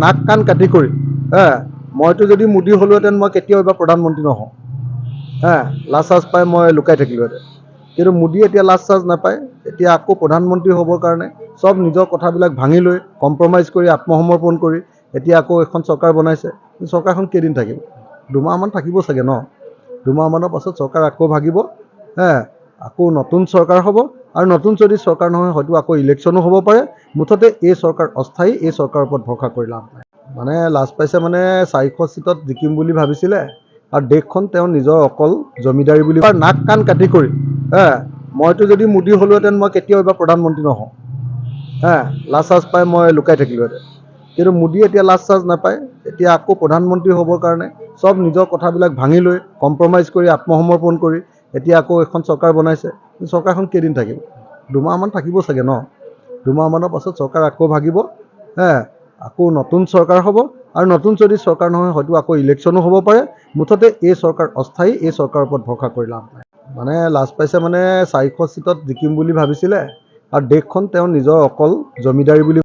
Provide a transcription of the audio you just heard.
নাক কাণ কাটি কৰি মইতো যদি মোদী হ'লোহেঁতেন মই কেতিয়াও এবাৰ প্ৰধানমন্ত্ৰী নহওঁ লাজ চাজ পাই মই লুকাই থাকিলোহেঁতেন। কিন্তু মোদী এতিয়া লাজ চাজ নাপায়, এতিয়া আকৌ প্ৰধানমন্ত্ৰী হ'বৰ কাৰণে চব নিজৰ কথাবিলাক ভাঙি লৈ কম্প্ৰমাইজ কৰি আত্মসমৰ্পণ কৰি এতিয়া আকৌ এখন চৰকাৰ বনাইছে। চৰকাৰখন কেইদিন থাকিব? দুমাহমান থাকিব চাগে ন? দুমাহমানৰ পাছত চৰকাৰ আকৌ ভাগিব, আকৌ নতুন চৰকাৰ হ'ব, আৰু নতুন যদি চৰকাৰ নহয় হয়তো আকৌ ইলেকশ্যনো হ'ব পাৰে। মুঠতে এই চৰকাৰ অস্থায়ী, এই চৰকাৰৰ ওপৰত ভৰসা কৰি লাভ নাই। মানে লাজ পাইছে মানে 400 চিটত জিকিম বুলি ভাবিছিলে, আৰু দেশখন তেওঁ নিজৰ অকল জমিদাৰী বুলি নাক কাণ কাটি কৰি মইতো যদি মোদী হ'লোহেঁতেন মই কেতিয়াও এবাৰ প্ৰধানমন্ত্ৰী নহওঁ লাজ চাজ পাই মই লুকাই থাকিলোহেঁতেন। কিন্তু মোদী এতিয়া লাজ চাজ নাপায়, এতিয়া আকৌ প্ৰধানমন্ত্ৰী হ'বৰ কাৰণে চব নিজৰ কথাবিলাক ভাঙি লৈ কম্প্ৰমাইজ কৰি আত্মসমৰ্পণ কৰি এতিয়া আকৌ এখন চৰকাৰ বনাইছে। চৰকাৰখন কেইদিন থাকিব? দুমাহমান থাকিব চাগে ন? দুমাহমানৰ পাছত চৰকাৰ আকৌ ভাগিব, আকৌ নতুন চৰকাৰ হ'ব, আৰু নতুন যদি চৰকাৰ নহয় হয়তো আকৌ ইলেকশ্যনো হ'ব পাৰে। মুঠতে এই চৰকাৰ অস্থায়ী, এই চৰকাৰৰ ওপৰত ভৰসা কৰি লাভ নাই। মানে লাজ পাইছে মানে 400 চিটত জিকিম বুলি ভাবিছিলে, আৰু দেশখন তেওঁ নিজৰ অকল জমিদাৰী বুলি